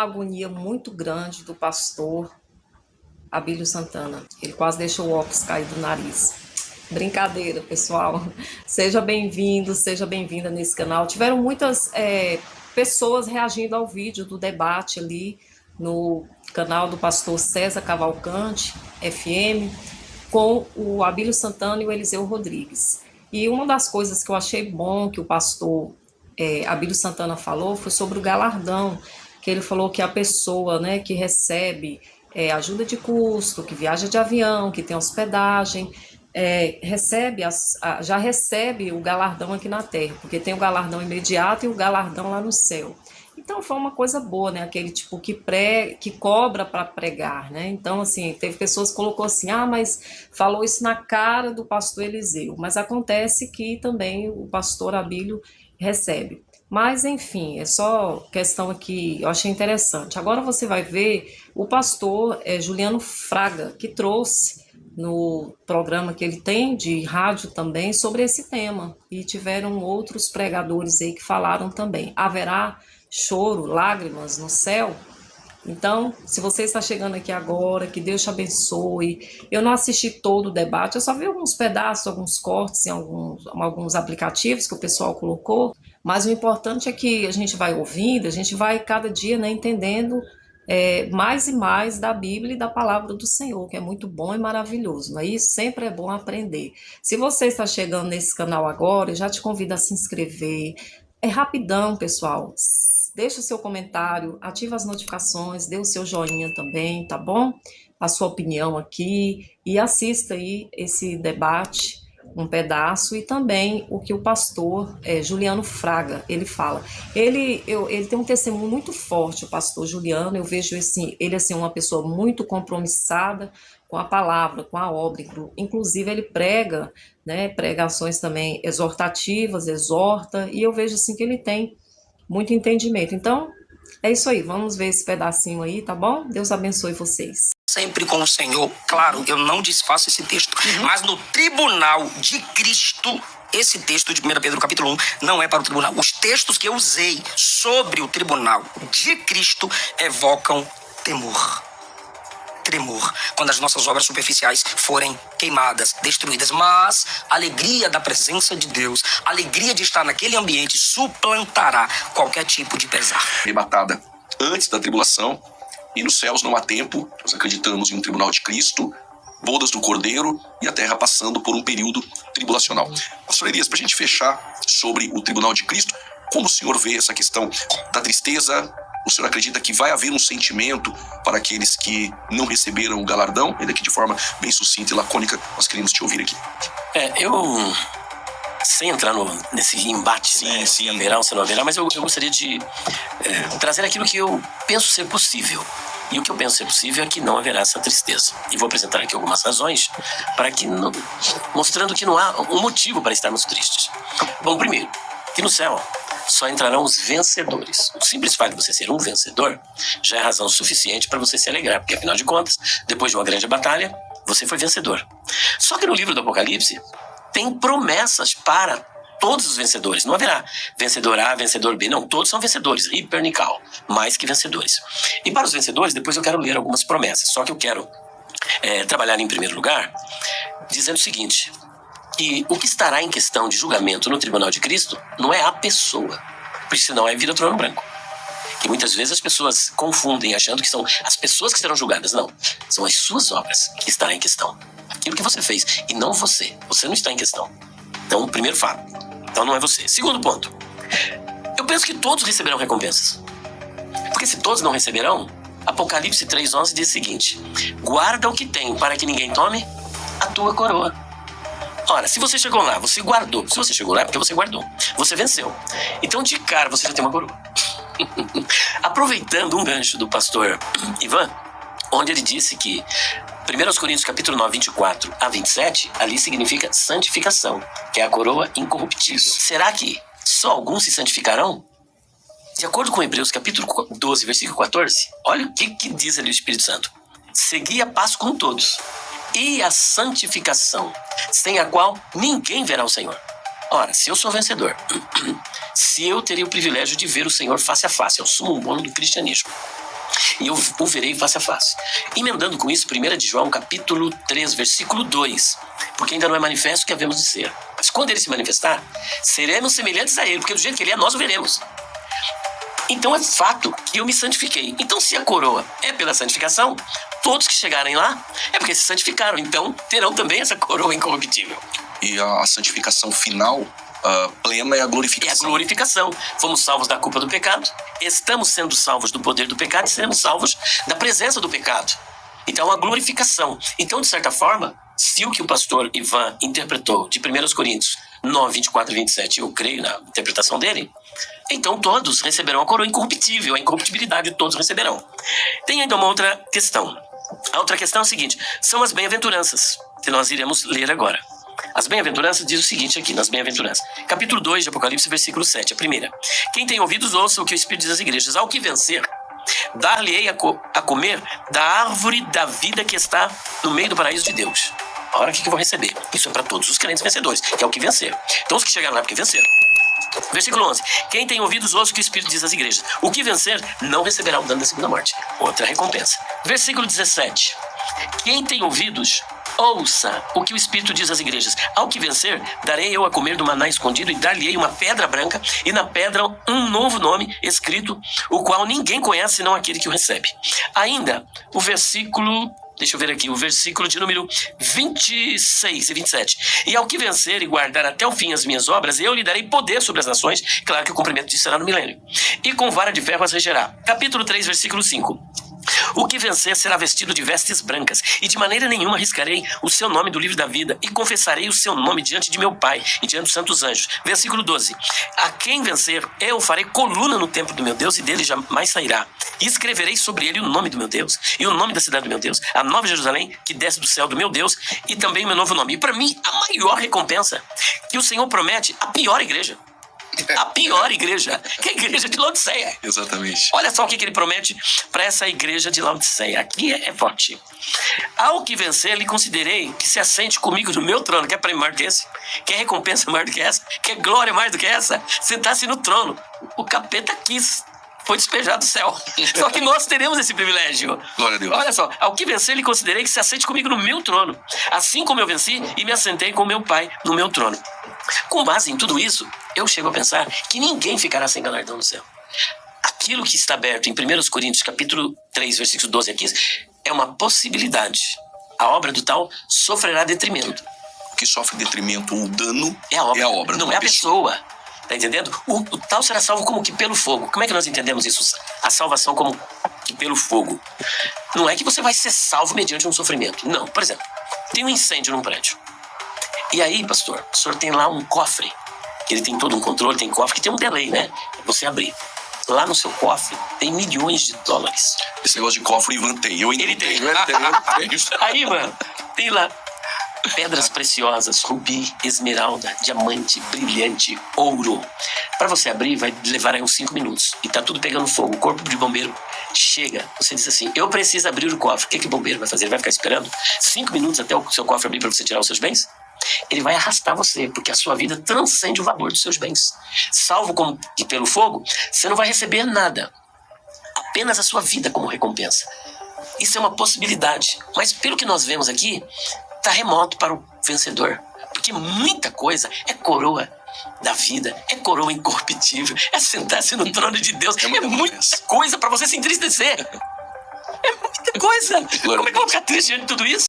uma agonia muito grande do pastor Abílio Santana. Ele quase deixou o óculos cair do nariz. Brincadeira, pessoal. Seja bem-vindo, seja bem-vinda nesse canal. Tiveram muitas pessoas reagindo ao vídeo do debate ali no canal do pastor César Cavalcante, FM, com o Abílio Santana e o Eliseu Rodrigues. E uma das coisas que eu achei bom que o pastor Abílio Santana falou foi sobre o galardão, que ele falou que a pessoa, né, que recebe ajuda de custo, que viaja de avião, que tem hospedagem, já recebe o galardão aqui na Terra, porque tem o galardão imediato e o galardão lá no céu. Então foi uma coisa boa, né? Aquele tipo que cobra para pregar, né? Então, assim, teve pessoas que colocou assim, mas falou isso na cara do pastor Eliseu. Mas acontece que também o pastor Abílio recebe. Mas, enfim, é só questão aqui, eu achei interessante. Agora você vai ver o pastor Juliano Fraga, que trouxe no programa que ele tem de rádio também sobre esse tema. E tiveram outros pregadores aí que falaram também. Haverá choro, lágrimas no céu? Então, se você está chegando aqui agora, que Deus te abençoe. Eu não assisti todo o debate, eu só vi alguns pedaços, alguns cortes em alguns aplicativos que o pessoal colocou, mas o importante é que a gente vai ouvindo, a gente vai cada dia, né, entendendo mais e mais da Bíblia e da palavra do Senhor, que é muito bom e maravilhoso, não é isso? Sempre é bom aprender. Se você está chegando nesse canal agora, eu já te convido a se inscrever. É rapidão, pessoal. Deixa o seu comentário, ativa as notificações, dê o seu joinha também, tá bom? A sua opinião aqui e assista aí esse debate, um pedaço, e também o que o pastor Juliano Fraga, ele fala. Ele tem um testemunho muito forte, o pastor Juliano, eu vejo ele assim, uma pessoa muito compromissada com a palavra, com a obra, inclusive ele prega, né, pregações também exortativas, exorta, e eu vejo assim que ele tem muito entendimento. Então, é isso aí. Vamos ver esse pedacinho aí, tá bom? Deus abençoe vocês. Sempre com o Senhor. Claro, eu não desfaço esse texto. Mas no tribunal de Cristo, esse texto de 1 Pedro capítulo 1 não é para o tribunal. Os textos que eu usei sobre o tribunal de Cristo evocam temor. Tremor, quando as nossas obras superficiais forem queimadas, destruídas, mas a alegria da presença de Deus, a alegria de estar naquele ambiente suplantará qualquer tipo de pesar. Arrebatada antes da tribulação, e nos céus não há tempo, nós acreditamos em um tribunal de Cristo, bodas do Cordeiro e a terra passando por um período tribulacional. Pastor Elias, para a gente fechar sobre o tribunal de Cristo, como o senhor vê essa questão da tristeza? O senhor acredita que vai haver um sentimento para aqueles que não receberam o galardão? Ainda que de forma bem sucinta e lacônica, nós queremos te ouvir aqui. Sem entrar nesse embate, se haverá ou se não haverá, mas eu gostaria de trazer aquilo que eu penso ser possível. E o que eu penso ser possível é que não haverá essa tristeza. E vou apresentar aqui algumas razões mostrando que não há um motivo para estarmos tristes. Bom, primeiro, que no céu só entrarão os vencedores. O simples fato de você ser um vencedor já é razão suficiente para você se alegrar, porque afinal de contas, depois de uma grande batalha, você foi vencedor. Só que no livro do Apocalipse tem promessas para todos os vencedores. Não haverá vencedor A, vencedor B, não, todos são vencedores, hipernical, mais que vencedores. E para os vencedores, depois eu quero ler algumas promessas, só que eu quero trabalhar em primeiro lugar dizendo o seguinte: que o que estará em questão de julgamento no tribunal de Cristo não é a pessoa, porque senão aí vira trono branco. Que muitas vezes as pessoas confundem achando que são as pessoas que serão julgadas. Não, são as suas obras que estarão em questão. Aquilo que você fez e não você. Você não está em questão. Então, primeiro fato. Então não é você. Segundo ponto. Eu penso que todos receberão recompensas. Porque se todos não receberão, Apocalipse 3:11 diz o seguinte: guarda o que tem para que ninguém tome a tua coroa. Ora, se você chegou lá, você guardou. Se você chegou lá é porque você guardou. Você venceu. Então, de cara, você já tem uma coroa. Aproveitando um gancho do pastor Ivan, onde ele disse que 1 Coríntios capítulo 9, 24 a 27, ali significa santificação, que é a coroa incorruptível. Será que só alguns se santificarão? De acordo com Hebreus capítulo 12, versículo 14, olha o que diz ali o Espírito Santo. Segui a paz com todos e a santificação, sem a qual ninguém verá o Senhor. Ora, se eu sou vencedor, se eu teria o privilégio de ver o Senhor face a face, é o sumo bônus do cristianismo, e eu o verei face a face. Emendando com isso, 1 de João, capítulo 3, versículo 2. Porque ainda não é manifesto o que havemos de ser. Mas quando ele se manifestar, seremos semelhantes a ele, porque do jeito que ele é, nós o veremos. Então é fato que eu me santifiquei. Então se a coroa é pela santificação, todos que chegarem lá é porque se santificaram. Então terão também essa coroa incorruptível. E a santificação final, plena, é a glorificação. É a glorificação. Fomos salvos da culpa do pecado, estamos sendo salvos do poder do pecado e seremos salvos da presença do pecado. Então a glorificação. Então, de certa forma, se o que o pastor Ivan interpretou de 1 Coríntios 9, 24 e 27, eu creio na interpretação dele, então todos receberão a coroa incorruptível, a incorruptibilidade todos receberão. Tem ainda uma outra questão. A outra questão é a seguinte, são as bem-aventuranças, que nós iremos ler agora. As bem-aventuranças diz o seguinte aqui, nas bem-aventuranças. Capítulo 2 de Apocalipse, versículo 7, a primeira. Quem tem ouvidos, ouça o que o Espírito diz às igrejas. Ao que vencer, dar-lhe-ei a comer da árvore da vida que está no meio do paraíso de Deus. Ora, o que eu vou receber? Isso é para todos os crentes vencedores, que é o que vencer. Então os que chegaram lá porque venceram. Versículo 11. Quem tem ouvidos, ouça o que o Espírito diz às igrejas. O que vencer não receberá o dano da segunda morte. Outra recompensa. Versículo 17. Quem tem ouvidos, ouça o que o Espírito diz às igrejas. Ao que vencer, darei eu a comer do maná escondido e dar-lhe-ei uma pedra branca e na pedra um novo nome escrito, o qual ninguém conhece senão aquele que o recebe. Ainda, o versículo... Deixa eu ver aqui, o versículo de número 26 e 27. E ao que vencer e guardar até o fim as minhas obras, eu lhe darei poder sobre as nações. Claro que o cumprimento disso será no milênio. E com vara de ferro as regerá. Capítulo 3, versículo 5. O que vencer será vestido de vestes brancas, e de maneira nenhuma arriscarei o seu nome do livro da vida, e confessarei o seu nome diante de meu Pai e diante dos santos anjos. Versículo 12. A quem vencer, eu farei coluna no templo do meu Deus, e dele jamais sairá. E escreverei sobre ele o nome do meu Deus, e o nome da cidade do meu Deus, a nova Jerusalém, que desce do céu do meu Deus, e também o meu novo nome. E para mim, a maior recompensa que o Senhor promete, a pior igreja. A pior igreja, que é a igreja de Laodiceia. Exatamente. Olha só o que ele promete para essa igreja de Laodiceia. Aqui é forte. Ao que vencer, lhe considerei que se assente comigo no meu trono. Quer prêmio maior do que esse? Quer recompensa maior do que essa? Quer glória mais do que essa? Sentar-se no trono. O capeta quis. Foi despejado do céu. Só que nós teremos esse privilégio. Glória a Deus. Olha só, ao que vencer, lhe considerei que se assente comigo no meu trono. Assim como eu venci e me assentei com meu Pai no meu trono. Com base em tudo isso, eu chego a pensar que ninguém ficará sem galardão no céu. Aquilo que está aberto em 1 Coríntios, capítulo 3, versículos 12 a 15, é uma possibilidade. A obra do tal sofrerá detrimento. O que sofre detrimento ou dano é a obra, não é a pessoa. Tá entendendo? O tal será salvo como que pelo fogo. Como é que nós entendemos isso? A salvação como que pelo fogo. Não é que você vai ser salvo mediante um sofrimento. Não. Por exemplo, tem um incêndio num prédio. E aí, pastor, o senhor tem lá um cofre. Que ele tem todo um controle, tem cofre que tem um delay, né? Você abrir. Lá no seu cofre tem milhões de dólares. Esse negócio de cofre, Ivan tem. Eu ainda ele tem. tenho. Aí, mano, tem lá pedras preciosas, rubi, esmeralda, diamante, brilhante, ouro. Para você abrir, vai levar aí uns 5 minutos. E tá tudo pegando fogo. O corpo de bombeiro chega. Você diz assim, eu preciso abrir o cofre. O que o bombeiro vai fazer? Ele vai ficar esperando 5 minutos até o seu cofre abrir para você tirar os seus bens? Ele vai arrastar você, porque a sua vida transcende o valor dos seus bens. Salvo como que pelo fogo, você não vai receber nada. Apenas a sua vida como recompensa. Isso é uma possibilidade. Mas pelo que nós vemos aqui, está remoto para o vencedor. Porque muita coisa é coroa da vida, é coroa incorruptível, é sentar-se no trono de Deus. É muita coisa para você se entristecer. É muita coisa. Como é que eu vou ficar triste diante de tudo isso?